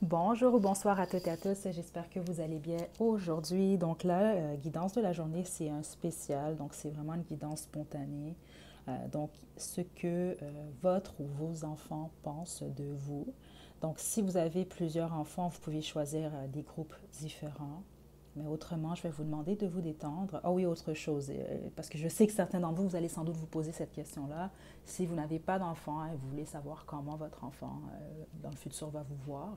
Bonjour ou bonsoir à toutes et à tous, j'espère que vous allez bien aujourd'hui. Donc là, guidance de la journée, c'est un spécial, donc c'est vraiment une guidance spontanée. Donc ce que votre ou vos enfants pensent de vous. Donc si vous avez plusieurs enfants, vous pouvez choisir des groupes différents. Mais autrement, je vais vous demander de vous détendre. Ah oui, autre chose, parce que je sais que certains d'entre vous, vous allez sans doute vous poser cette question-là. Si vous n'avez pas d'enfant et vous voulez savoir comment votre enfant dans le futur va vous voir,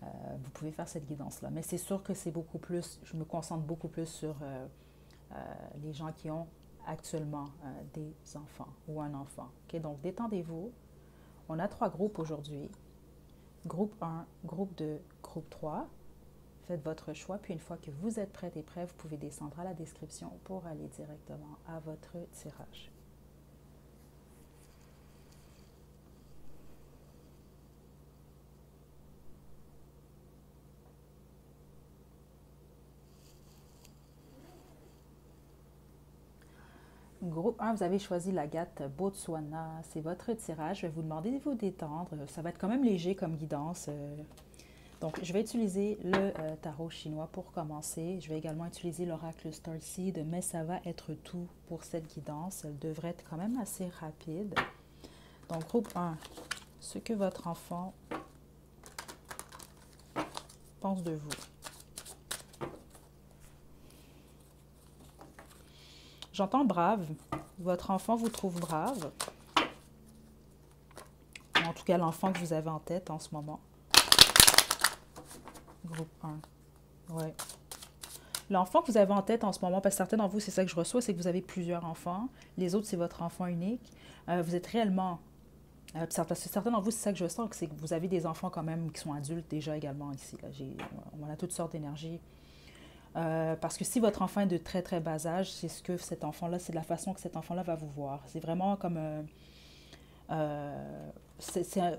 vous pouvez faire cette guidance-là. Mais c'est sûr que c'est beaucoup plus, je me concentre beaucoup plus sur les gens qui ont actuellement des enfants ou un enfant. OK, donc détendez-vous. On a 3 groupes aujourd'hui. Groupe 1, groupe 2, groupe 3. Faites votre choix, puis une fois que vous êtes prête et prêt, vous pouvez descendre à la description pour aller directement à votre tirage. Groupe 1, vous avez choisi la l'agate Botswana. C'est votre tirage. Je vais vous demander de vous détendre. Ça va être quand même léger comme guidance. Donc, je vais utiliser le tarot chinois pour commencer. Je vais également utiliser l'oracle Starseed, mais ça va être tout pour cette guidance. Elle devrait être quand même assez rapide. Donc, groupe 1, ce que votre enfant pense de vous. J'entends brave. Votre enfant vous trouve brave. En tout cas, l'enfant que vous avez en tête en ce moment. Groupe 1. Ouais. L'enfant que vous avez en tête en ce moment, parce que certains d'entre vous, c'est ça que je reçois, c'est que vous avez plusieurs enfants. Les autres, c'est votre enfant unique. Vous êtes réellement... parce que certains d'entre vous, c'est ça que je sens, c'est que vous avez des enfants quand même qui sont adultes déjà également ici. Là. On a toutes sortes d'énergie. Parce que si votre enfant est de très très bas âge, c'est ce que cet enfant-là, c'est de la façon que cet enfant-là va vous voir. C'est vraiment comme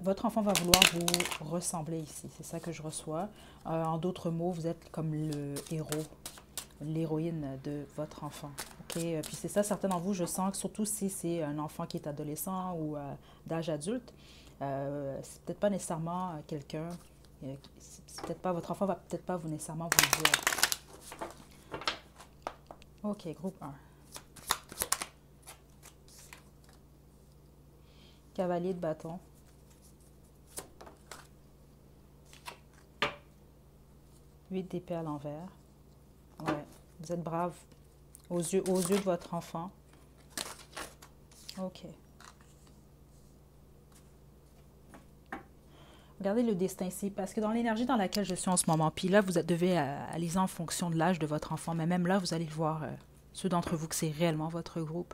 votre enfant va vouloir vous ressembler ici. C'est ça que je reçois. En d'autres mots, vous êtes comme le héros, l'héroïne de votre enfant. Okay? Puis c'est ça, certains d'entre vous, je sens que surtout si c'est un enfant qui est adolescent ou d'âge adulte, c'est peut-être pas nécessairement quelqu'un, c'est peut-être pas, votre enfant va peut-être pas vous nécessairement vous le dire. Ok, groupe 1. Cavalier de bâton. Huit d'épée à l'envers. Ouais, vous êtes brave aux yeux de votre enfant. Ok. Regardez le destin ici, parce que dans l'énergie dans laquelle je suis en ce moment, puis là, vous devez analyser en fonction de l'âge de votre enfant, mais même là, vous allez le voir, ceux d'entre vous que c'est réellement votre groupe.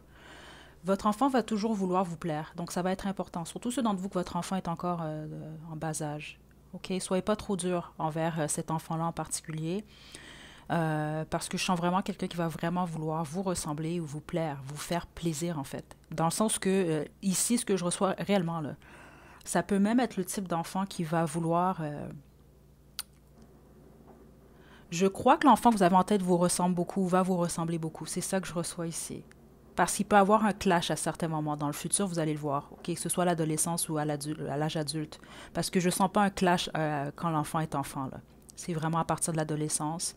Votre enfant va toujours vouloir vous plaire, donc ça va être important, surtout ceux d'entre vous que votre enfant est encore en bas âge. Ok, soyez pas trop dur envers cet enfant-là en particulier, parce que je sens vraiment quelqu'un qui va vraiment vouloir vous ressembler ou vous plaire, vous faire plaisir en fait. Dans le sens que ici, ce que je reçois réellement là, ça peut même être le type d'enfant qui va vouloir. Je crois que l'enfant que vous avez en tête vous ressemble beaucoup, va vous ressembler beaucoup. C'est ça que je reçois ici. Parce qu'il peut avoir un clash à certains moments. Dans le futur, vous allez le voir, ok, que ce soit à l'adolescence ou à l'âge adulte. Parce que je ne sens pas un clash quand l'enfant est enfant. Là. C'est vraiment à partir de l'adolescence.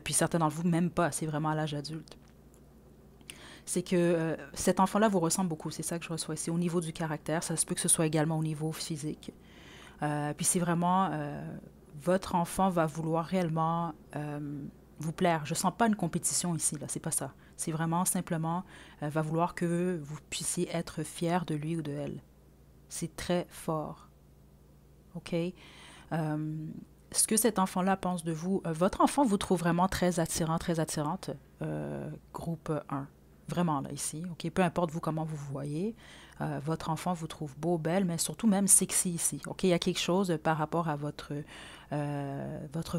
Puis certains d'entre vous, même pas, c'est vraiment à l'âge adulte. C'est que cet enfant-là vous ressemble beaucoup. C'est ça que je reçois ici. Au niveau du caractère, ça se peut que ce soit également au niveau physique. Puis c'est vraiment, votre enfant va vouloir réellement vous plaire. Je sens pas une compétition ici, là, c'est pas ça. C'est vraiment simplement, va vouloir que vous puissiez être fier de lui ou de elle. C'est très fort. OK? Ce que cet enfant-là pense de vous, votre enfant vous trouve vraiment très attirant, très attirante, groupe 1. Vraiment, là, ici. OK? Peu importe vous comment vous vous voyez, votre enfant vous trouve beau, belle, mais surtout même sexy ici. OK? Il y a quelque chose par rapport à votre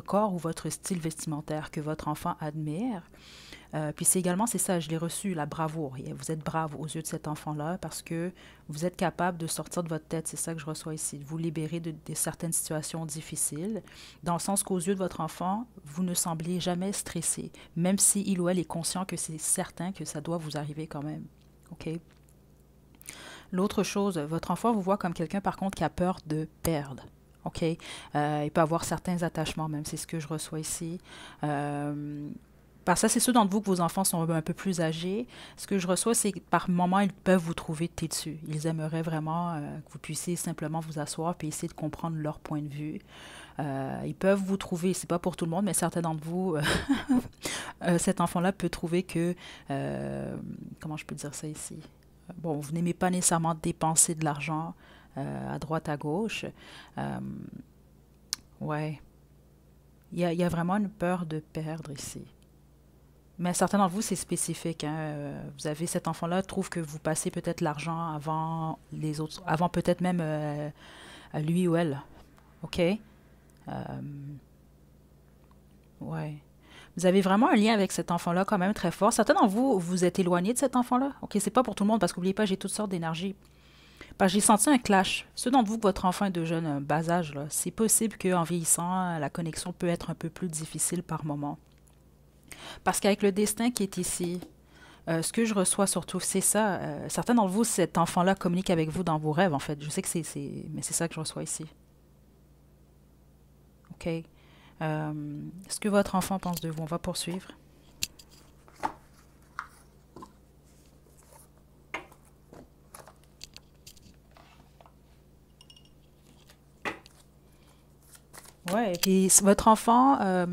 corps ou votre style vestimentaire que votre enfant admire. Puis c'est également, c'est ça, je l'ai reçu, la bravoure. Vous êtes brave aux yeux de cet enfant-là parce que vous êtes capable de sortir de votre tête. C'est ça que je reçois ici, de vous libérer de certaines situations difficiles, dans le sens qu'aux yeux de votre enfant, vous ne semblez jamais stressé, même si il ou elle est conscient que c'est certain que ça doit vous arriver quand même. OK? L'autre chose, votre enfant vous voit comme quelqu'un, par contre, qui a peur de perdre. OK? Il peut avoir certains attachements, même, c'est ce que je reçois ici. Euh, Par ça, c'est ceux d'entre vous que vos enfants sont un peu plus âgés. Ce que je reçois, c'est que par moment, ils peuvent vous trouver têtu. Ils aimeraient vraiment que vous puissiez simplement vous asseoir et essayer de comprendre leur point de vue. Ils peuvent vous trouver, c'est pas pour tout le monde, mais certains d'entre vous, cet enfant-là peut trouver que, comment je peux dire ça ici? Bon, vous n'aimez pas nécessairement dépenser de l'argent à droite, à gauche. Euh, ouais, il y a vraiment une peur de perdre ici. Mais certains d'entre vous, c'est spécifique, hein. Vous avez cet enfant-là, trouve que vous passez peut-être l'argent avant les autres, avant peut-être même lui ou elle. OK? Ouais. Vous avez vraiment un lien avec cet enfant-là quand même très fort. Certains d'entre vous, vous êtes éloignés de cet enfant-là. OK, c'est pas pour tout le monde parce qu'oubliez pas, j'ai toutes sortes d'énergie. Parce que j'ai senti un clash. Ceux d'entre vous que votre enfant est de jeune bas âge, là, c'est possible qu'en vieillissant, la connexion peut être un peu plus difficile par moment. Parce qu'avec le destin qui est ici, ce que je reçois surtout, c'est ça. Certains d'entre vous, cet enfant-là communique avec vous dans vos rêves, en fait. Je sais que mais c'est ça que je reçois ici. OK? Ce que votre enfant pense de vous, on va poursuivre. Ouais, puis votre enfant,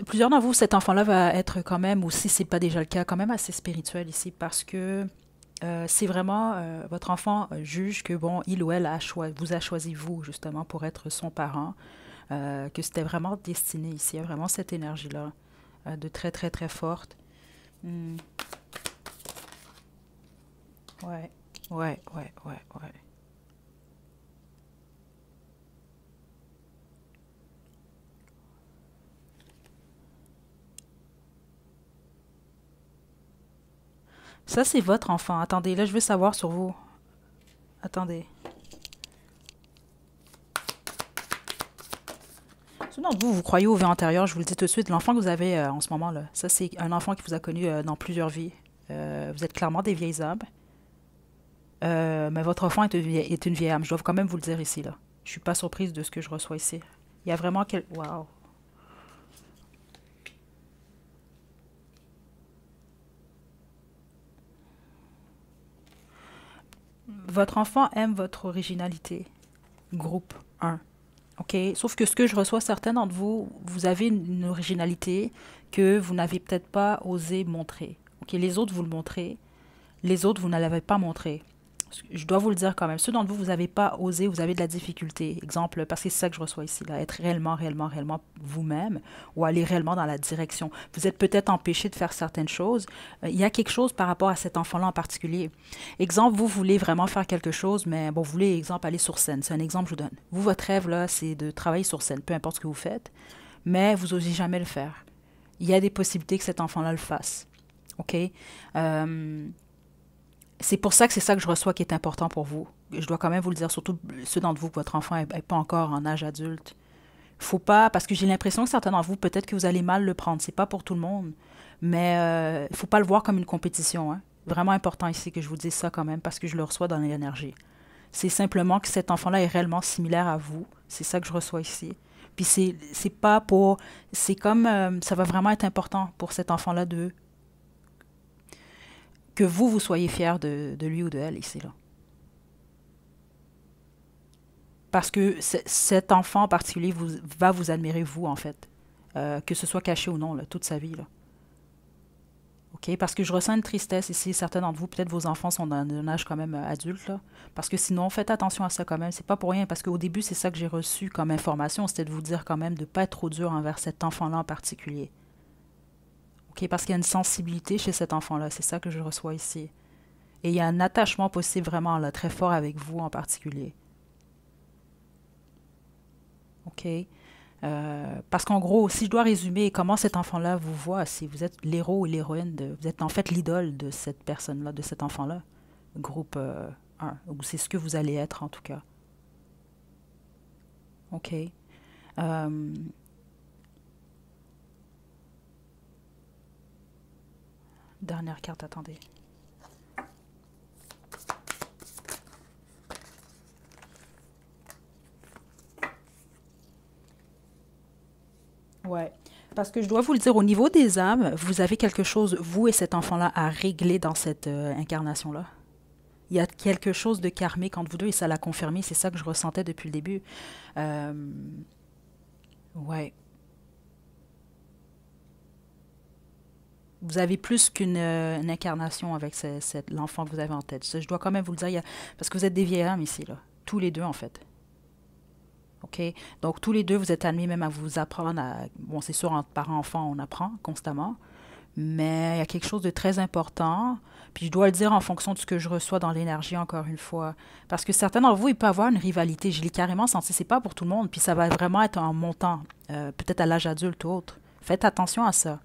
plusieurs d'entre vous, cet enfant-là va être quand même, ou si c'est pas déjà le cas, quand même assez spirituel ici, parce que c'est vraiment votre enfant juge que bon, il ou elle vous a choisi vous justement pour être son parent, que c'était vraiment destiné ici, il y a vraiment cette énergie-là de très très très forte. Hmm. Ouais, ouais. Ça, c'est votre enfant. Attendez, là, je veux savoir sur vous. Attendez. Sinon, vous croyez au vie antérieur, je vous le dis tout de suite, l'enfant que vous avez en ce moment, là, ça, c'est un enfant qui vous a connu dans plusieurs vies. Vous êtes clairement des vieilles âmes, mais votre enfant est une vieille âme. Je dois quand même vous le dire ici, là. Je suis pas surprise de ce que je reçois ici. Il y a vraiment quel... Wow. Votre enfant aime votre originalité. Groupe 1. OK? Sauf que ce que je reçois, certains d'entre vous, vous avez une originalité que vous n'avez peut-être pas osé montrer. OK? Les autres, vous le montrez. Les autres, vous ne l'avez pas montré. Je dois vous le dire quand même. Ceux d'entre vous, vous n'avez pas osé, vous avez de la difficulté. Exemple, parce que c'est ça que je reçois ici, là, être réellement vous-même ou aller réellement dans la direction. Vous êtes peut-être empêché de faire certaines choses. Il y a quelque chose par rapport à cet enfant-là en particulier. Exemple, vous voulez vraiment faire quelque chose, mais bon, vous voulez, exemple, aller sur scène. C'est un exemple que je vous donne. Vous, votre rêve, là, c'est de travailler sur scène, peu importe ce que vous faites, mais vous n'osez jamais le faire. Il y a des possibilités que cet enfant-là le fasse. OK? Euh, c'est pour ça que c'est ça que je reçois qui est important pour vous. Je dois quand même vous le dire, surtout ceux d'entre vous que votre enfant n'est pas encore en âge adulte. Faut pas, parce que j'ai l'impression que certains d'entre vous, peut-être que vous allez mal le prendre. C'est pas pour tout le monde. Mais faut pas le voir comme une compétition. Hein. Vraiment important ici que je vous dise ça quand même, parce que je le reçois dans l'énergie. C'est simplement que cet enfant-là est réellement similaire à vous. C'est ça que je reçois ici. Puis c'est pas pour... C'est comme... ça va vraiment être important pour cet enfant-là de que vous soyez fiers de lui ou de elle ici, là. Parce que cet enfant en particulier va vous admirer, vous, en fait. Que ce soit caché ou non, là, toute sa vie, là. OK? Parce que je ressens une tristesse ici. Certains d'entre vous, peut-être vos enfants sont dans un âge quand même adulte, là. Parce que sinon, faites attention à ça quand même. C'est pas pour rien. Parce qu'au début, c'est ça que j'ai reçu comme information. C'était de vous dire quand même de ne pas être trop dur envers cet enfant-là en particulier. OK? Parce qu'il y a une sensibilité chez cet enfant-là. C'est ça que je reçois ici. Et il y a un attachement possible vraiment là, très fort avec vous en particulier. OK? Parce qu'en gros, si je dois résumer comment cet enfant-là vous voit, si vous êtes l'héros et l'héroïne, vous êtes en fait l'idole de cette personne-là, de cet enfant-là, groupe 1, ou c'est ce que vous allez être en tout cas. OK? Euh, Dernière carte, attendez. Ouais. Parce que je dois vous le dire, au niveau des âmes, vous avez quelque chose, vous et cet enfant-là, à régler dans cette incarnation-là. Il y a quelque chose de karmique entre vous deux et ça l'a confirmé. C'est ça que je ressentais depuis le début. Euh, ouais. Vous avez plus qu'une une incarnation avec l'enfant que vous avez en tête. Ça, je dois quand même vous le dire, parce que vous êtes des vieilles âmes ici, là. Tous les deux, en fait. OK? Donc, tous les deux, vous êtes amenés même à vous apprendre à... Bon, c'est sûr, entre parents-enfants, on apprend constamment. Mais il y a quelque chose de très important. Puis je dois le dire en fonction de ce que je reçois dans l'énergie, encore une fois. Parce que certains d'entre vous, il peut y avoir une rivalité. Je l'ai carrément senti. C'est pas pour tout le monde. Puis ça va vraiment être en montant, peut-être à l'âge adulte ou autre. Faites attention à ça.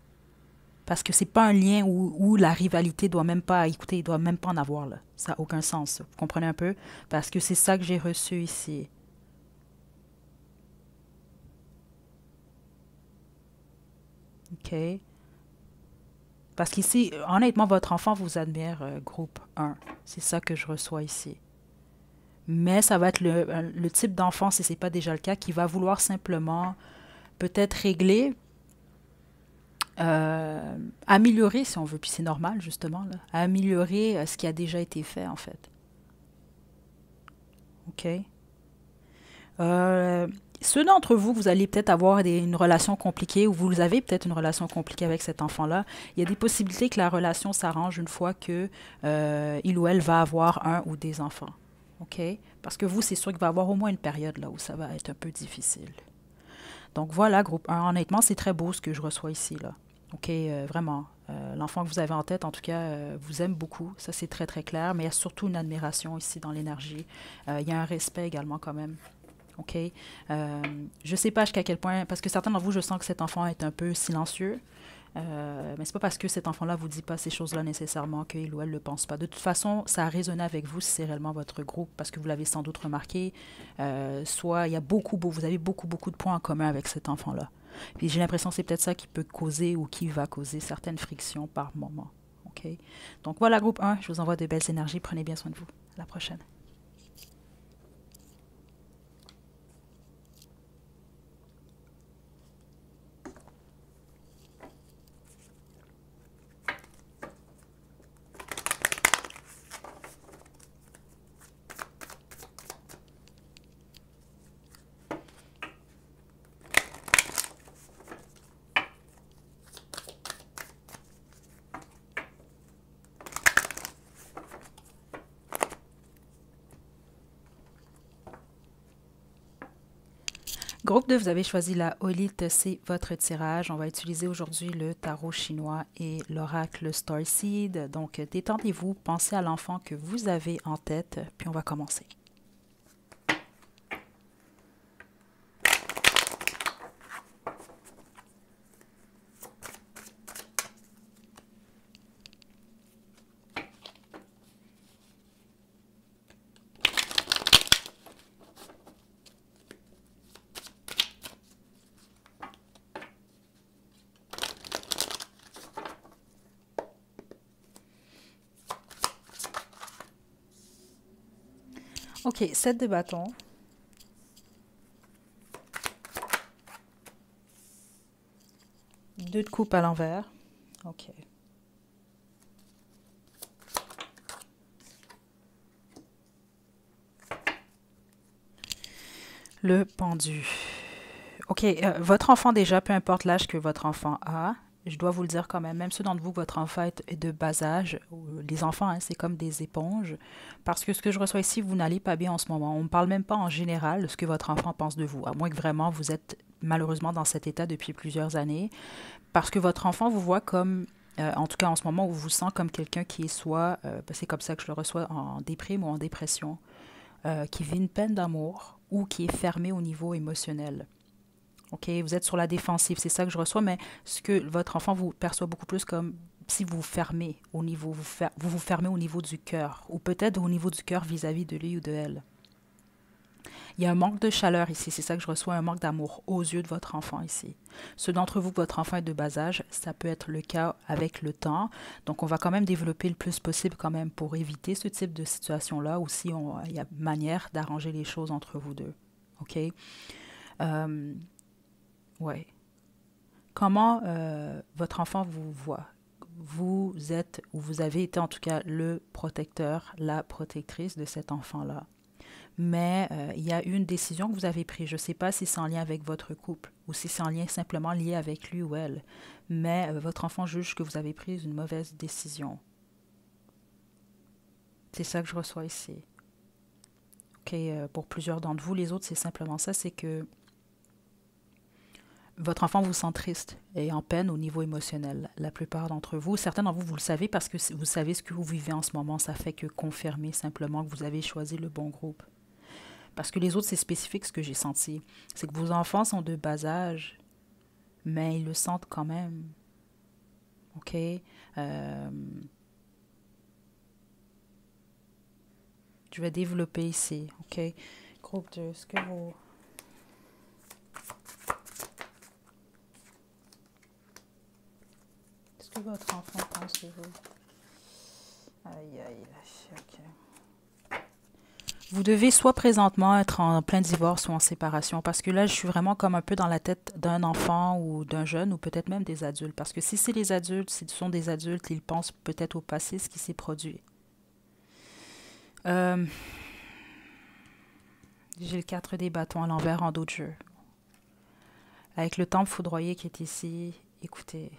Parce que c'est pas un lien où la rivalité doit même pas, écoutez, il doit même pas en avoir, là. Ça n'a aucun sens. Vous comprenez un peu? Parce que c'est ça que j'ai reçu ici. OK? Parce qu'ici, honnêtement, votre enfant vous admire, groupe un. C'est ça que je reçois ici. Mais ça va être le type d'enfant, si ce n'est pas déjà le cas, qui va vouloir simplement peut-être régler, améliorer, si on veut, puis c'est normal, justement, là, améliorer ce qui a déjà été fait, en fait. OK? Euh, Ceux d'entre vous, vous allez peut-être avoir une relation compliquée ou vous avez peut-être une relation compliquée avec cet enfant-là. Il y a des possibilités que la relation s'arrange une fois que il ou elle va avoir un ou des enfants. OK? Parce que vous, c'est sûr qu'il va y avoir au moins une période là où ça va être un peu difficile. Donc voilà, groupe un. Honnêtement, c'est très beau ce que je reçois ici, là. OK, vraiment. L'enfant que vous avez en tête, en tout cas, vous aime beaucoup. Ça, c'est très, très clair. Mais il y a surtout une admiration ici dans l'énergie. Il y a un respect également quand même. OK? Je ne sais pas jusqu'à quel point, parce que certains d'entre vous, je sens que cet enfant est un peu silencieux. Mais c'est pas parce que cet enfant-là vous dit pas ces choses-là nécessairement qu'il ou elle le pense pas. De toute façon, ça a résonné avec vous si c'est réellement votre groupe, parce que vous l'avez sans doute remarqué. Soit il y a vous avez beaucoup de points en commun avec cet enfant-là. Puis j'ai l'impression que c'est peut-être ça qui peut causer ou qui va causer certaines frictions par moment. OK? Donc voilà, groupe un, je vous envoie de belles énergies. Prenez bien soin de vous. À la prochaine. Groupe 2, vous avez choisi la Olite, c'est votre tirage. On va utiliser aujourd'hui le tarot chinois et l'oracle Starseed. Donc, détendez-vous, pensez à l'enfant que vous avez en tête, puis on va commencer. OK, 7 de bâton, 2 de coupe à l'envers. OK. Le pendu. OK, votre enfant déjà, peu importe l'âge que votre enfant a, je dois vous le dire quand même, même ceux d'entre vous, votre enfant est de bas âge, les enfants, hein, c'est comme des éponges, parce que ce que je reçois ici, vous n'allez pas bien en ce moment. On ne parle même pas en général de ce que votre enfant pense de vous, à moins que vraiment vous êtes malheureusement dans cet état depuis plusieurs années, parce que votre enfant vous voit comme, en tout cas en ce moment, où vous sent comme quelqu'un qui est soit, c'est comme ça que je le reçois, en déprime ou en dépression, qui vit une peine d'amour ou qui est fermé au niveau émotionnel. OK, vous êtes sur la défensive, c'est ça que je reçois, mais ce que votre enfant vous perçoit beaucoup plus comme si vous vous fermez au niveau, vous vous fermez au niveau du cœur, ou peut-être au niveau du cœur vis-à-vis de lui ou de elle. Il y a un manque de chaleur ici, c'est ça que je reçois, un manque d'amour aux yeux de votre enfant ici. Ceux d'entre vous que votre enfant est de bas âge, ça peut être le cas avec le temps. Donc on va quand même développer le plus possible quand même pour éviter ce type de situation-là, ou si il y a manière d'arranger les choses entre vous deux. OK? Euh, ouais. comment votre enfant vous voit. Vous êtes, ou vous avez été en tout cas, le protecteur, la protectrice de cet enfant-là. Mais il y a eu une décision que vous avez prise. Je ne sais pas si c'est en lien avec votre couple ou si c'est en lien simplement lié avec lui ou elle. Mais votre enfant juge que vous avez pris une mauvaise décision. C'est ça que je reçois ici. OK, pour plusieurs d'entre vous, les autres, c'est simplement ça, c'est que votre enfant vous sent triste et en peine au niveau émotionnel. La plupart d'entre vous, certains d'entre vous, vous le savez parce que vous savez ce que vous vivez en ce moment. Ça fait que confirmer simplement que vous avez choisi le bon groupe. Parce que les autres, c'est spécifique ce que j'ai senti. C'est que vos enfants sont de bas âge, mais ils le sentent quand même. OK? Je vais développer ici. OK? Groupe 2, est-ce que votre enfant pense de vous? Aïe, aïe, OK. Vous devez soit présentement être en plein divorce ou en séparation, parce que là, je suis vraiment comme un peu dans la tête d'un enfant ou d'un jeune, ou peut-être même des adultes. Parce que si c'est les adultes, si ce sont des adultes, ils pensent peut-être au passé, ce qui s'est produit. Euh, j'ai le 4 des bâtons à l'envers en dos de jeu. Avec le temple foudroyé qui est ici, écoutez,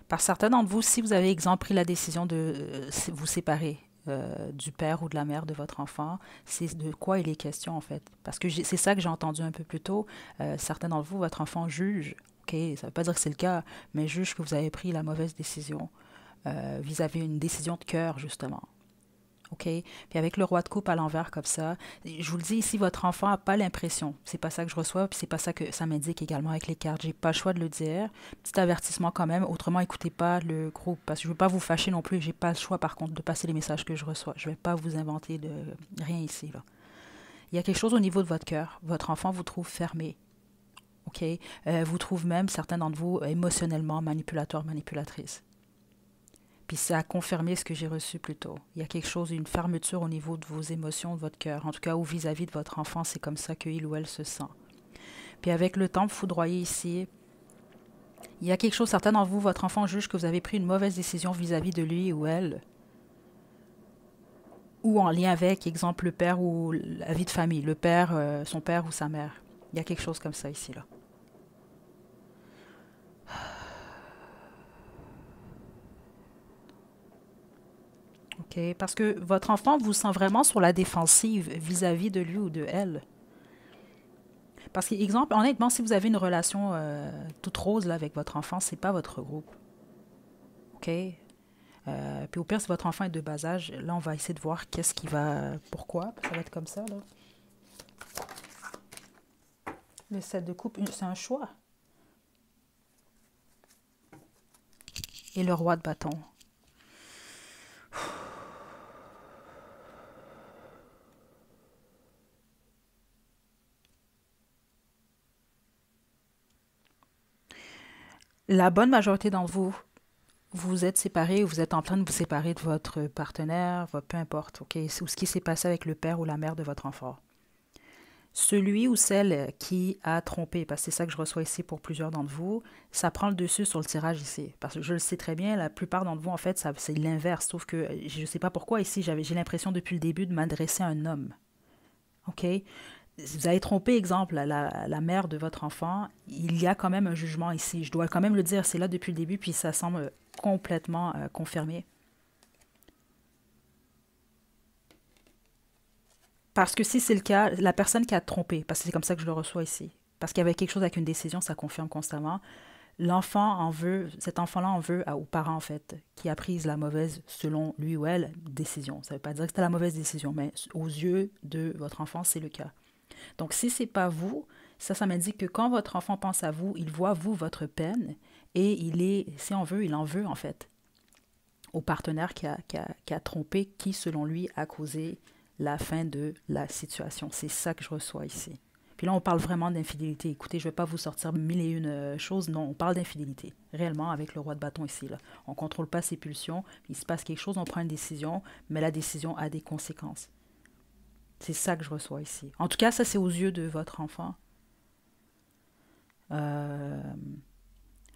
par certains d'entre vous, si vous avez, exemple, pris la décision de vous séparer, du père ou de la mère de votre enfant, c'est de quoi il est question en fait. Parce que c'est ça que j'ai entendu un peu plus tôt. Certains d'entre vous, votre enfant juge, ok, ça ne veut pas dire que c'est le cas, mais juge que vous avez pris la mauvaise décision vis-à-vis une décision de cœur justement. OK? Puis avec le roi de coupe à l'envers comme ça, je vous le dis ici, votre enfant n'a pas l'impression. C'est pas ça que je reçois, puis c'est pas ça que ça m'indique également avec les cartes. J'ai pas le choix de le dire. Petit avertissement quand même. Autrement, écoutez pas le groupe, parce que je veux pas vous fâcher non plus. J'ai pas le choix par contre de passer les messages que je reçois. Je vais pas vous inventer de rien ici là. Il y a quelque chose au niveau de votre cœur. Votre enfant vous trouve fermé. OK? Vous trouve même, certains d'entre vous, émotionnellement manipulateur, manipulatrice. Puis ça a confirmé ce que j'ai reçu plus tôt. Il y a quelque chose, une fermeture au niveau de vos émotions, de votre cœur. En tout cas, ou vis-à-vis de votre enfant, c'est comme ça qu'il ou elle se sent. Puis avec le temple foudroyé ici, il y a quelque chose, certains d'entre vous, votre enfant juge que vous avez pris une mauvaise décision vis-à-vis de lui ou elle. Ou en lien avec, exemple, le père ou la vie de famille, le père, son père ou sa mère. Il y a quelque chose comme ça ici, là. OK? Parce que votre enfant vous sent vraiment sur la défensive vis-à-vis de lui ou de elle. Parce que, exemple, honnêtement, si vous avez une relation toute rose là, avec votre enfant, c'est pas votre groupe. OK? Puis au pire, si votre enfant est de bas âge, là, on va essayer de voir qu'est-ce qui va... Pourquoi? Ça va être comme ça, là. Le 7 de coupe, c'est un choix. Et le roi de bâton. La bonne majorité d'entre vous, vous êtes séparés ou vous êtes en train de vous séparer de votre partenaire, peu importe, OK? Ou ce qui s'est passé avec le père ou la mère de votre enfant. Celui ou celle qui a trompé, parce que c'est ça que je reçois ici pour plusieurs d'entre vous, ça prend le dessus sur le tirage ici. Parce que je le sais très bien, la plupart d'entre vous, en fait, c'est l'inverse. Sauf que je ne sais pas pourquoi ici, j'ai l'impression depuis le début de m'adresser à un homme. OK? Vous avez trompé, exemple, la mère de votre enfant. Il y a quand même un jugement ici. Je dois quand même le dire, c'est là depuis le début, puis ça semble complètement confirmé. Parce que si c'est le cas, la personne qui a trompé, parce que c'est comme ça que je le reçois ici, parce qu'il y avait quelque chose avec une décision, ça confirme constamment, l'enfant en veut, cet enfant-là en veut aux parents, en fait, qui a pris la mauvaise, selon lui ou elle, décision. Ça ne veut pas dire que c'était la mauvaise décision, mais aux yeux de votre enfant, c'est le cas. Donc, si c'est pas vous, ça m'indique que quand votre enfant pense à vous, il voit, vous, votre peine, et il est, si on veut, il en veut, en fait, au partenaire qui a trompé, qui, selon lui, a causé la fin de la situation. C'est ça que je reçois ici. Puis là, on parle vraiment d'infidélité. Écoutez, je ne vais pas vous sortir mille et une choses. Non, on parle d'infidélité. Réellement, avec le roi de bâton ici. Là. On ne contrôle pas ses pulsions. Il se passe quelque chose, on prend une décision, mais la décision a des conséquences. C'est ça que je reçois ici. En tout cas, ça, c'est aux yeux de votre enfant. Euh,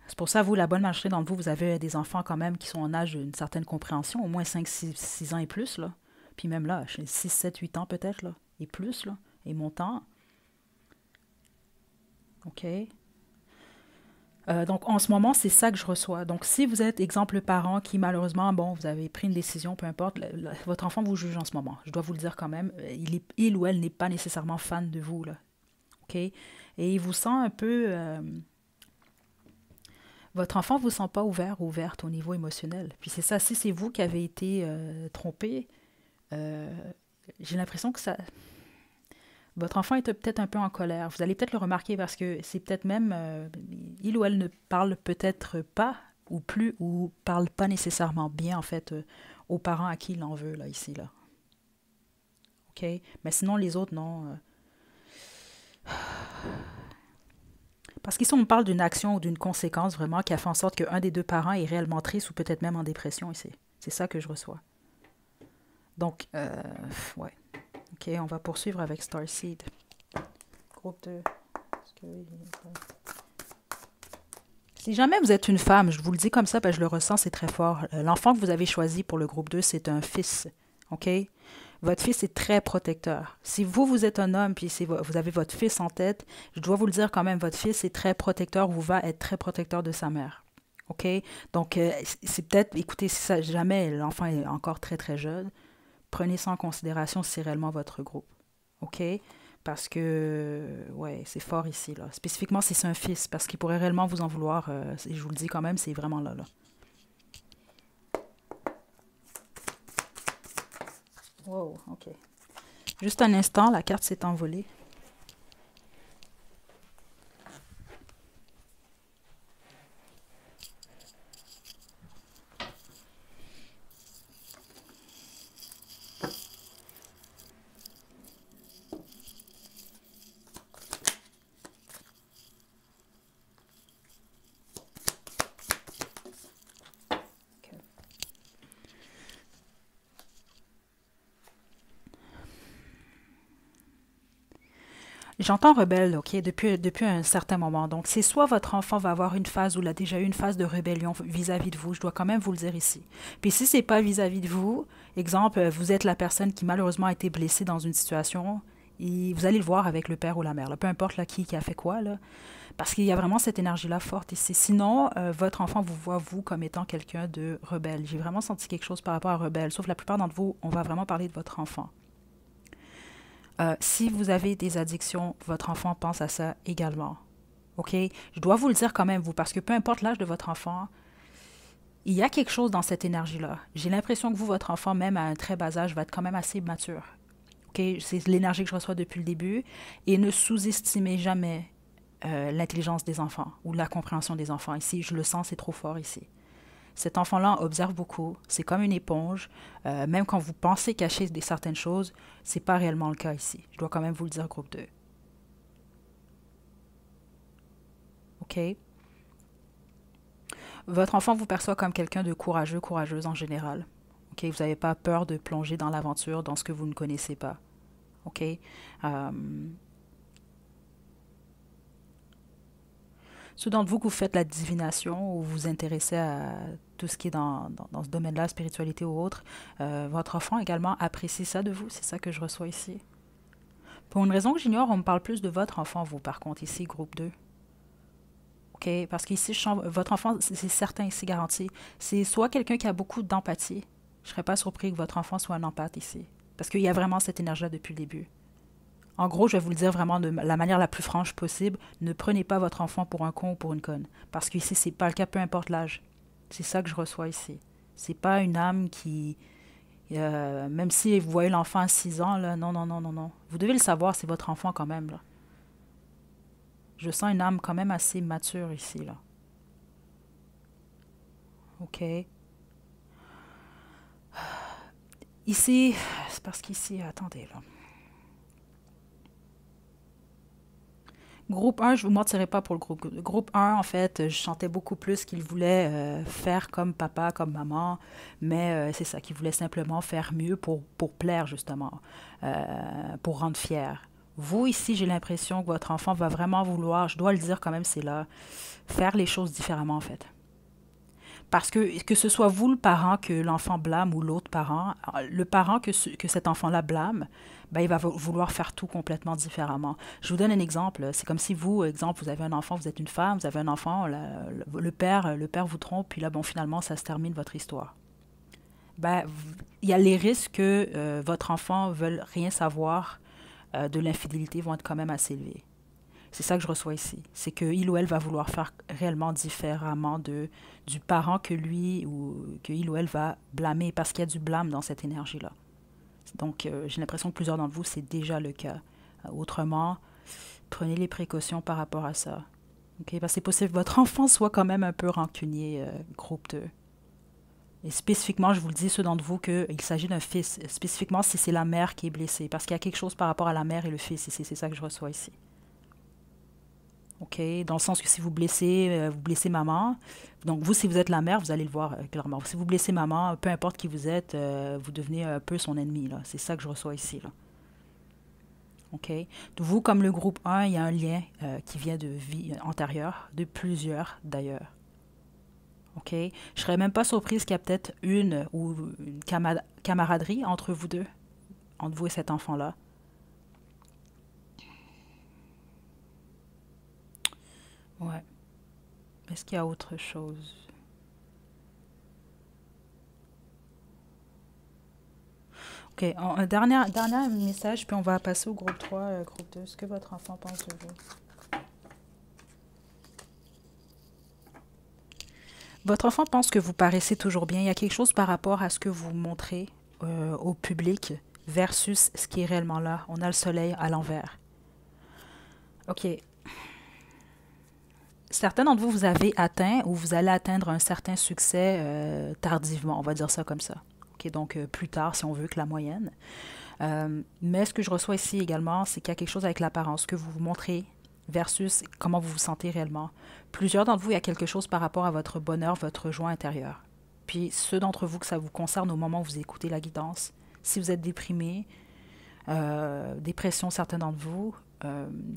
c'est pour ça, vous, la bonne majorité d'entre vous, vous avez des enfants quand même qui sont en âge d'une certaine compréhension, au moins 5 6 ans et plus, là. Puis même là, 6 7 8 ans peut-être, là, et plus, là, et montant. OK? Donc, en ce moment, c'est ça que je reçois. Donc, si vous êtes, exemple, parent qui, malheureusement, bon, vous avez pris une décision, peu importe, votre enfant vous juge en ce moment. Je dois vous le dire quand même, il ou elle n'est pas nécessairement fan de vous, là. OK? Et il vous sent un peu... votre enfant ne vous sent pas ouvert ou ouverte au niveau émotionnel. Puis c'est ça, si c'est vous qui avez été trompé, euh, j'ai l'impression que ça... Votre enfant est peut-être un peu en colère. Vous allez peut-être le remarquer parce que c'est peut-être même... il ou elle ne parle peut-être pas ou plus ou parle pas nécessairement bien, en fait, aux parents à qui il en veut, là, ici, là. OK? Mais sinon, les autres, non. Parce qu'ici, on parle d'une action ou d'une conséquence vraiment qui a fait en sorte qu'un des deux parents est réellement triste ou peut-être même en dépression ici. C'est ça que je reçois. Donc, ouais. OK, on va poursuivre avec Starseed. Groupe 2. Si jamais vous êtes une femme, je vous le dis comme ça parce que je le ressens, c'est très fort. L'enfant que vous avez choisi pour le groupe 2, c'est un fils. OK? Votre fils est très protecteur. Si vous, vous êtes un homme, puis si vous avez votre fils en tête, je dois vous le dire quand même, votre fils est très protecteur ou va être très protecteur de sa mère. OK? Donc, c'est peut-être, écoutez, si ça, jamais l'enfant est encore très, très jeune, prenez ça en considération si c'est réellement votre groupe. OK? Parce que, ouais, c'est fort ici, là. Spécifiquement si c'est un fils, parce qu'il pourrait réellement vous en vouloir. Je vous le dis quand même, c'est vraiment là, là. Wow, OK. Juste un instant, la carte s'est envolée. OK. J'entends rebelle, OK, depuis un certain moment. Donc, c'est soit votre enfant va avoir une phase où il a déjà eu une phase de rébellion vis-à-vis de vous, je dois quand même vous le dire ici. Puis si c'est pas vis-à-vis de vous, exemple, vous êtes la personne qui malheureusement a été blessée dans une situation, et vous allez le voir avec le père ou la mère, là, peu importe là, qui a fait quoi, là, parce qu'il y a vraiment cette énergie-là forte ici. Sinon, votre enfant vous voit, vous, comme étant quelqu'un de rebelle. J'ai vraiment senti quelque chose par rapport à rebelle, sauf la plupart d'entre vous, on va vraiment parler de votre enfant. Si vous avez des addictions, votre enfant pense à ça également. OK? Je dois vous le dire quand même, vous, parce que peu importe l'âge de votre enfant, il y a quelque chose dans cette énergie-là. J'ai l'impression que vous, votre enfant, même à un très bas âge, va être quand même assez mature. OK? C'est l'énergie que je reçois depuis le début. Et ne sous-estimez jamais l'intelligence des enfants ou la compréhension des enfants. Ici, je le sens, c'est trop fort ici. Cet enfant-là observe beaucoup, c'est comme une éponge. Même quand vous pensez cacher certaines choses, c'est pas réellement le cas ici. Je dois quand même vous le dire, groupe 2. OK? Votre enfant vous perçoit comme quelqu'un de courageux, courageuse en général. OK? Vous n'avez pas peur de plonger dans l'aventure, dans ce que vous ne connaissez pas. OK? Ceux d'entre vous que vous faites la divination ou vous vous intéressez à tout ce qui est dans ce domaine-là, spiritualité ou autre, votre enfant également apprécie ça de vous. C'est ça que je reçois ici. Pour une raison que j'ignore, on me parle plus de votre enfant, vous, par contre, ici, groupe 2. OK? Parce qu'ici, votre enfant, c'est certain, ici, garanti. C'est soit quelqu'un qui a beaucoup d'empathie. Je ne serais pas surpris que votre enfant soit un empathe ici. Parce qu'il y a vraiment cette énergie-là depuis le début. En gros, je vais vous le dire vraiment de la manière la plus franche possible. Ne prenez pas votre enfant pour un con ou pour une conne. Parce qu'ici, c'est pas le cas, peu importe l'âge. C'est ça que je reçois ici. C'est pas une âme qui... même si vous voyez l'enfant à 6 ans, là, non, non, non, non, non. Vous devez le savoir, c'est votre enfant quand même, là. Je sens une âme quand même assez mature ici, là. OK. Ici, c'est parce qu'ici, attendez, là. Groupe 1, je ne vous mentirai pas pour le groupe. Groupe 1, en fait, je sentais beaucoup plus qu'il voulait faire comme papa, comme maman, mais c'est ça, qu'il voulait simplement faire mieux pour plaire, justement, pour rendre fier. Vous, ici, j'ai l'impression que votre enfant va vraiment vouloir, je dois le dire quand même, c'est là, faire les choses différemment, en fait. Parce que ce soit vous, le parent, que l'enfant blâme ou l'autre parent, le parent que cet enfant-là blâme, ben, il va vouloir faire tout complètement différemment. Je vous donne un exemple. C'est comme si vous, exemple, vous avez un enfant, vous êtes une femme, vous avez un enfant, le père vous trompe, puis là, bon, finalement, ça se termine votre histoire. Ben, il y a les risques que votre enfant ne veuille rien savoir de l'infidélité vont être quand même assez élevés. C'est ça que je reçois ici. C'est que il ou elle va vouloir faire réellement différemment du parent que lui ou que il ou elle va blâmer parce qu'il y a du blâme dans cette énergie-là. Donc, j'ai l'impression que plusieurs d'entre vous, c'est déjà le cas. Autrement, prenez les précautions par rapport à ça. OK? Parce que c'est possible que votre enfant soit quand même un peu rancunier, groupe 2. Et spécifiquement, je vous le dis, ceux d'entre vous, qu'il s'agit d'un fils. Spécifiquement, si c'est la mère qui est blessée. Parce qu'il y a quelque chose par rapport à la mère et le fils ici. C'est ça que je reçois ici. OK? Dans le sens que si vous blessez maman, donc vous, si vous êtes la mère, vous allez le voir clairement. Si vous blessez maman, peu importe qui vous êtes, vous devenez un peu son ennemi, là. C'est ça que je reçois ici, là. OK? Vous, comme le groupe 1, il y a un lien qui vient de vie antérieure, de plusieurs d'ailleurs. OK? Je serais même pas surprise qu'il y a peut-être une camaraderie entre vous deux, entre vous et cet enfant-là. Ouais. Est-ce qu'il y a autre chose? OK, un dernier message, puis on va passer au groupe 3, groupe 2. Ce que votre enfant pense de vous. Votre enfant pense que vous paraissez toujours bien. Il y a quelque chose par rapport à ce que vous montrez au public versus ce qui est réellement là. On a le soleil à l'envers. OK. Certains d'entre vous, vous avez atteint ou vous allez atteindre un certain succès tardivement, on va dire ça comme ça. OK, donc plus tard, si on veut, que la moyenne. Mais ce que je reçois ici également, c'est qu'il y a quelque chose avec l'apparence que vous vous montrez versus comment vous vous sentez réellement. Plusieurs d'entre vous, il y a quelque chose par rapport à votre bonheur, votre joie intérieure. Puis ceux d'entre vous que ça vous concerne au moment où vous écoutez la guidance, si vous êtes déprimé, dépression, certains d'entre vous,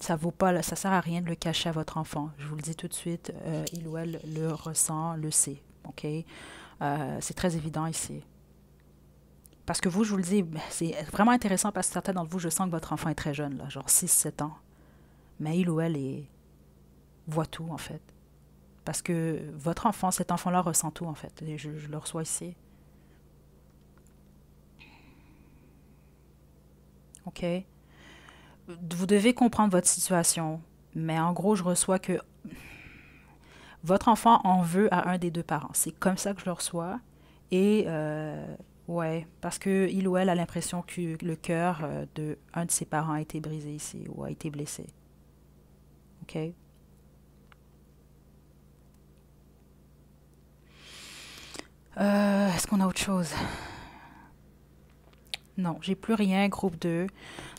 ça vaut pas, ça sert à rien de le cacher à votre enfant. Je vous le dis tout de suite, il ou elle le ressent, le sait. OK? C'est très évident ici. Parce que vous, je vous le dis, c'est vraiment intéressant parce que certains d'entre vous, je sens que votre enfant est très jeune, là, genre 6 7 ans. Mais il ou elle voit tout, en fait. Parce que votre enfant, cet enfant-là ressent tout, en fait. Et je le reçois ici. OK? Vous devez comprendre votre situation. Mais en gros, je reçois que votre enfant en veut à un des deux parents. C'est comme ça que je le reçois. Et ouais, parce que il ou elle a l'impression que le cœur de un de ses parents a été brisé ici ou a été blessé. OK? Est-ce qu'on a autre chose? Non, j'ai plus rien, groupe 2.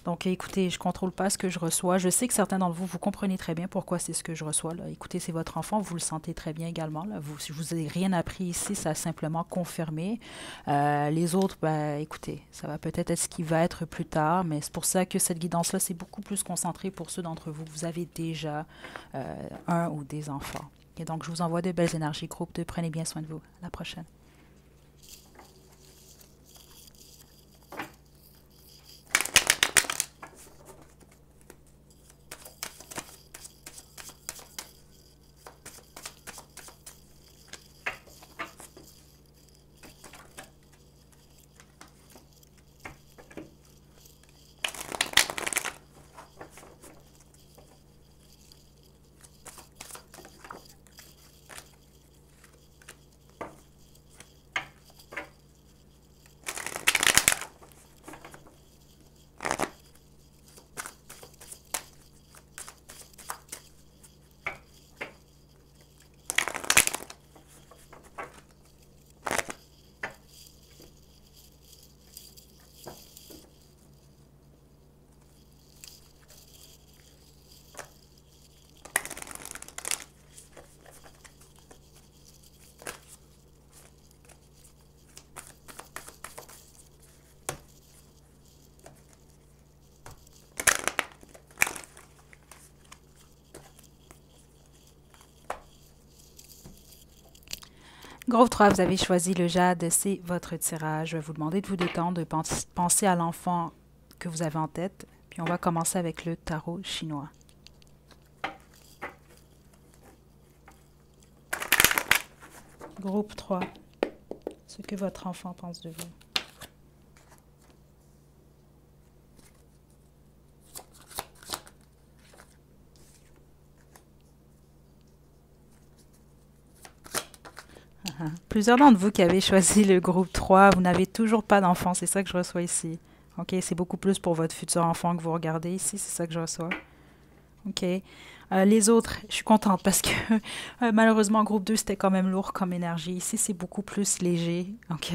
Donc, écoutez, je contrôle pas ce que je reçois. Je sais que certains d'entre vous, vous comprenez très bien pourquoi c'est ce que je reçois. Là. Écoutez, c'est votre enfant, vous le sentez très bien également. Là. Vous, si vous n'avez rien appris ici, ça a simplement confirmé. Les autres, ben, écoutez, ça va peut-être être ce qui va être plus tard, mais c'est pour ça que cette guidance-là, c'est beaucoup plus concentré pour ceux d'entre vous. Vous avez déjà un ou des enfants. Et donc, je vous envoie de belles énergies, groupe 2. Prenez bien soin de vous. À la prochaine. Groupe 3, vous avez choisi le jade, c'est votre tirage. Je vais vous demander de vous détendre, de penser à l'enfant que vous avez en tête. Puis on va commencer avec le tarot chinois. Groupe 3, ce que votre enfant pense de vous. Plusieurs d'entre vous qui avez choisi le groupe 3, vous n'avez toujours pas d'enfant, c'est ça que je reçois ici. OK, c'est beaucoup plus pour votre futur enfant que vous regardez ici, c'est ça que je reçois. OK. Les autres, je suis contente parce que malheureusement, groupe 2 c'était quand même lourd comme énergie. Ici, c'est beaucoup plus léger. OK.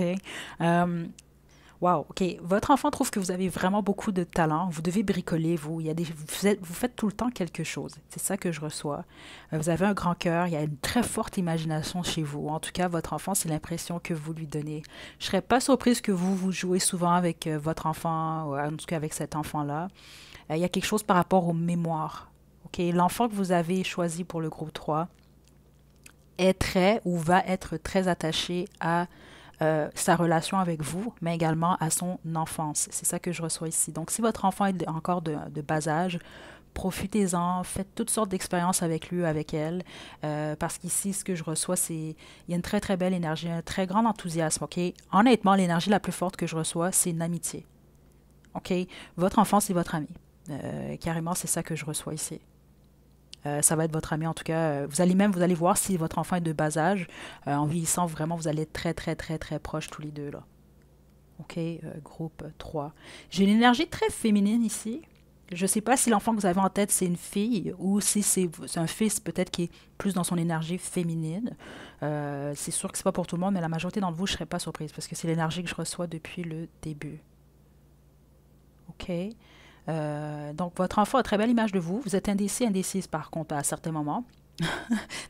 Wow, OK. Votre enfant trouve que vous avez vraiment beaucoup de talent. Vous devez bricoler, vous. Vous faites tout le temps quelque chose. C'est ça que je reçois. Vous avez un grand cœur. Il y a une très forte imagination chez vous. En tout cas, votre enfant, c'est l'impression que vous lui donnez. Je ne serais pas surprise que vous jouez souvent avec votre enfant, ou en tout cas avec cet enfant-là. Il y a quelque chose par rapport aux mémoires. OK? L'enfant que vous avez choisi pour le groupe 3 est très ou va être très attaché à sa relation avec vous, mais également à son enfance. C'est ça que je reçois ici. Donc, si votre enfant est encore de bas âge, profitez-en, faites toutes sortes d'expériences avec lui, avec elle, parce qu'ici, ce que je reçois, il y a une très, très belle énergie, un très grand enthousiasme, OK? Honnêtement, l'énergie la plus forte que je reçois, c'est une amitié, OK? Votre enfant, c'est votre ami. Carrément, c'est ça que je reçois ici. Ça va être votre ami en tout cas. Vous allez voir si votre enfant est de bas âge. En vieillissant, vraiment, vous allez être très, très, très, très proches tous les deux, là. OK, groupe 3. J'ai une énergie très féminine ici. Je ne sais pas si l'enfant que vous avez en tête, c'est une fille ou si c'est un fils peut-être qui est plus dans son énergie féminine. C'est sûr que c'est pas pour tout le monde, mais la majorité d'entre vous, je ne serais pas surprise parce que c'est l'énergie que je reçois depuis le début. OK. Donc, votre enfant a une très belle image de vous. Vous êtes indécis, indécise par contre à certains moments.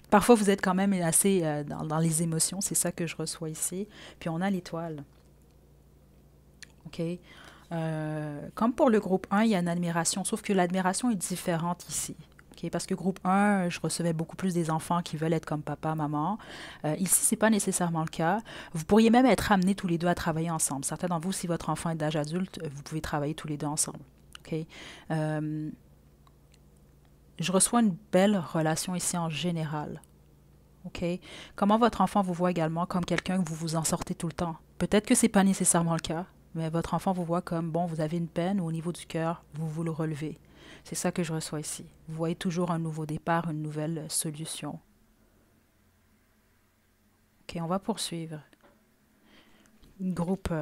Parfois, vous êtes quand même assez dans les émotions. C'est ça que je reçois ici. Puis, on a l'étoile. OK. Comme pour le groupe 1, il y a une admiration, sauf que l'admiration est différente ici. Okay, parce que groupe 1, je recevais beaucoup plus des enfants qui veulent être comme papa, maman. Ici, ce n'est pas nécessairement le cas. Vous pourriez même être amenés tous les deux à travailler ensemble. Certains d'entre vous, si votre enfant est d'âge adulte, vous pouvez travailler tous les deux ensemble. Okay? Euh, je reçois une belle relation ici en général. OK? Comment votre enfant vous voit également comme quelqu'un que vous vous en sortez tout le temps? Peut-être que ce n'est pas nécessairement le cas, mais votre enfant vous voit comme, bon, vous avez une peine ou au niveau du cœur, vous vous le relevez. C'est ça que je reçois ici. Vous voyez toujours un nouveau départ, une nouvelle solution. OK, on va poursuivre. Groupe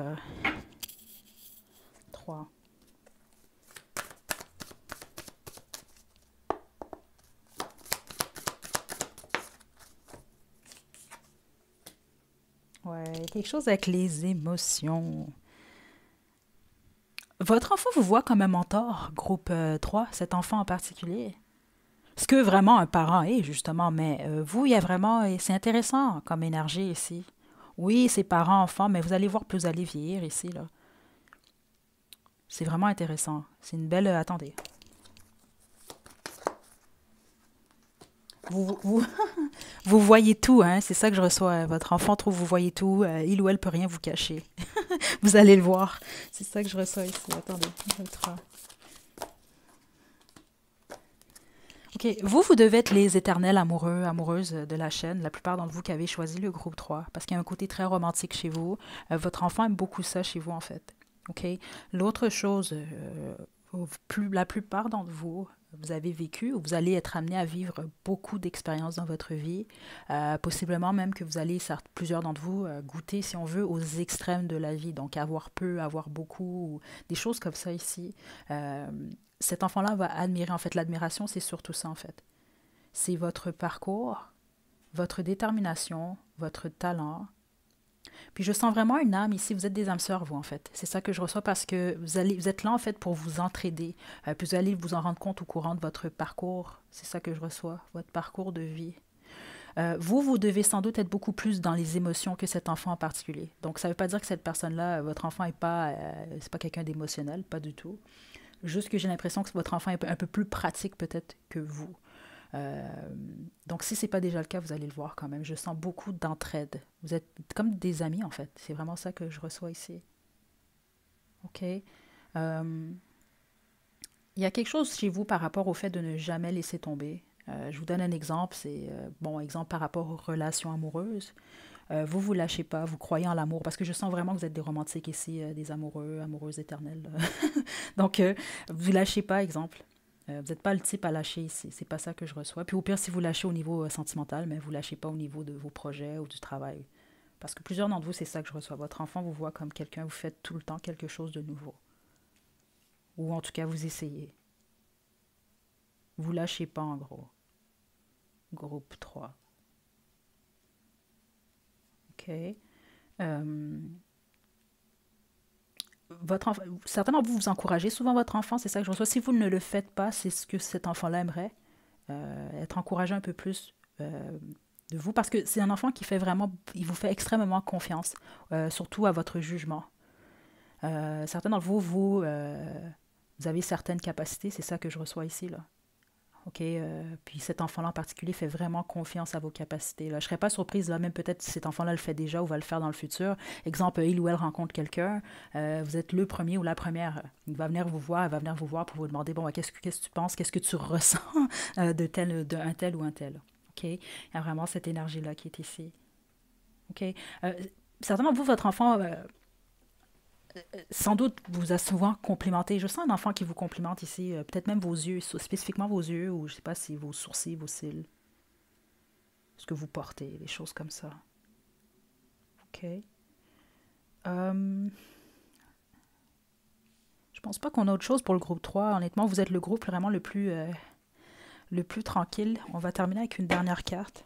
3. Ouais, quelque chose avec les émotions. Votre enfant vous voit comme un mentor, groupe 3, cet enfant en particulier. Ce que vraiment un parent est, justement, mais vous, il y a vraiment, et c'est intéressant comme énergie ici. Oui, c'est parents, enfants, mais vous allez voir plus vous allez vieillir ici, là. C'est vraiment intéressant. C'est une belle... attendez. Vous, vous voyez tout, hein? C'est ça que je reçois. Votre enfant trouve que vous voyez tout. Il ou elle peut rien vous cacher. Vous allez le voir. C'est ça que je reçois ici. Attendez. OK. Vous devez être les éternels amoureux, amoureuses de la chaîne. La plupart d'entre vous qui avez choisi le groupe 3, parce qu'il y a un côté très romantique chez vous. Votre enfant aime beaucoup ça chez vous, en fait. OK. L'autre chose, la plupart d'entre vous, vous avez vécu ou vous allez être amené à vivre beaucoup d'expériences dans votre vie. Possiblement même que vous allez, plusieurs d'entre vous, goûter, si on veut, aux extrêmes de la vie. Donc avoir peu, avoir beaucoup, ou des choses comme ça ici. Euh, Cet enfant-là va admirer. En fait, l'admiration, c'est surtout ça, en fait. C'est votre parcours, votre détermination, votre talent. Puis je sens vraiment une âme ici. Vous êtes des âmes sœurs, vous, en fait. C'est ça que je reçois parce que vous êtes là, en fait, pour vous entraider. Puis vous allez vous en rendre compte au courant de votre parcours. C'est ça que je reçois, votre parcours de vie. Vous devez sans doute être beaucoup plus dans les émotions que cet enfant en particulier. Donc, ça ne veut pas dire que cette personne-là, votre enfant n'est pas, c'est pas quelqu'un d'émotionnel, pas du tout. Juste que j'ai l'impression que votre enfant est un peu plus pratique peut-être que vous. Euh, donc, si ce n'est pas déjà le cas, vous allez le voir quand même. Je sens beaucoup d'entraide. Vous êtes comme des amis, en fait. C'est vraiment ça que je reçois ici. OK? Euh, il y a quelque chose chez vous par rapport au fait de ne jamais laisser tomber. Je vous donne un exemple. C'est, bon, exemple par rapport aux relations amoureuses. Vous vous lâchez pas, vous croyez en l'amour, parce que je sens vraiment que vous êtes des romantiques ici, des amoureux, amoureuses éternelles. Donc, vous lâchez pas, exemple. Vous n'êtes pas le type à lâcher ici. C'est pas ça que je reçois. Puis au pire, si vous lâchez au niveau sentimental, mais vous lâchez pas au niveau de vos projets ou du travail. Parce que plusieurs d'entre vous, c'est ça que je reçois. Votre enfant vous voit comme quelqu'un, vous faites tout le temps quelque chose de nouveau. Ou en tout cas, vous essayez. Vous lâchez pas, en gros. Groupe 3. OK. Euh, certainement, vous vous encouragez souvent votre enfant, c'est ça que je reçois. Si vous ne le faites pas, c'est ce que cet enfant-là aimerait. Être encouragé un peu plus de vous, parce que c'est un enfant qui fait vraiment, il vous fait extrêmement confiance, surtout à votre jugement. Certains d'entre vous, vous avez certaines capacités, c'est ça que je reçois ici, là. OK? Puis cet enfant-là en particulier fait vraiment confiance à vos capacités. Là. Je ne serais pas surprise, là, même peut-être si cet enfant-là le fait déjà ou va le faire dans le futur. Exemple, il ou elle rencontre quelqu'un, vous êtes le premier ou la première. Il va venir vous voir, elle va venir vous voir pour vous demander, bon, qu'est-ce que tu penses, qu'est-ce que tu ressens d'un tel ou un tel. OK? Il y a vraiment cette énergie-là qui est ici. OK? Certainement, vous, votre enfant, sans doute vous a souvent complimenté. Je sens un enfant qui vous complimente ici, peut-être même vos yeux, spécifiquement vos yeux, ou je ne sais pas si vos sourcils, vos cils, ce que vous portez, des choses comme ça. OK. Euh, je pense pas qu'on a autre chose pour le groupe 3. Honnêtement, vous êtes le groupe vraiment le plus tranquille. On va terminer avec une dernière carte.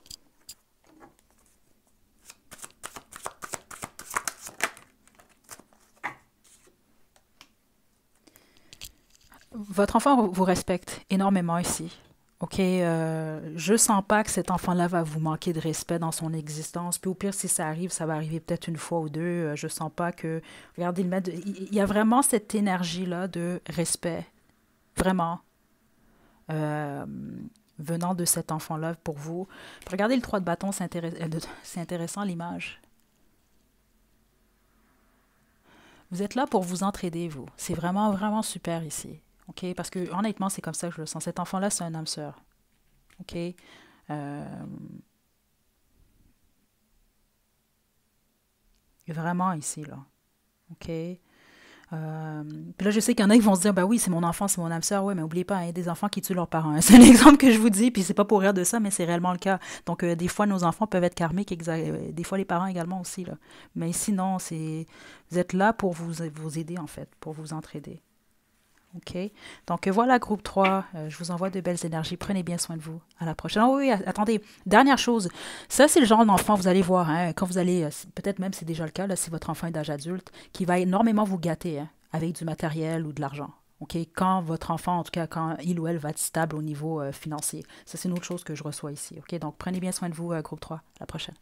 Votre enfant vous respecte énormément ici. OK, je sens pas que cet enfant-là va vous manquer de respect dans son existence. Puis au pire, si ça arrive, ça va arriver peut-être une fois ou deux. Je sens pas que... Regardez, il y a vraiment cette énergie-là de respect, vraiment, euh, venant de cet enfant-là pour vous. Puis regardez le 3 de bâton, c'est intéressant l'image. Vous êtes là pour vous entraider, vous. C'est vraiment, vraiment super ici. OK? Parce que honnêtement, c'est comme ça que je le sens. Cet enfant-là, c'est un âme sœur. OK? Euh, vraiment ici, là. OK? Puis là, je sais qu'il y en a qui vont se dire, bah oui, c'est mon enfant, c'est mon âme sœur. Ouais, mais n'oubliez pas, il y a des enfants qui tuent leurs parents. Hein. C'est un exemple que je vous dis, puis c'est pas pour rire de ça, mais c'est réellement le cas. Donc, des fois, nos enfants peuvent être karmiques, des fois, les parents également aussi, là. Mais sinon, vous êtes là pour vous aider, en fait, pour vous entraider. OK? Donc voilà, groupe 3. Je vous envoie de belles énergies. Prenez bien soin de vous. À la prochaine. Oh oui, attendez. Dernière chose. Ça, c'est le genre d'enfant, vous allez voir, hein, quand vous allez, peut-être même c'est déjà le cas, là, si votre enfant est d'âge adulte, qui va énormément vous gâter hein, avec du matériel ou de l'argent. OK? Quand votre enfant, en tout cas, quand il ou elle va être stable au niveau financier. Ça, c'est une autre chose que je reçois ici. OK? Donc prenez bien soin de vous, groupe 3. À la prochaine.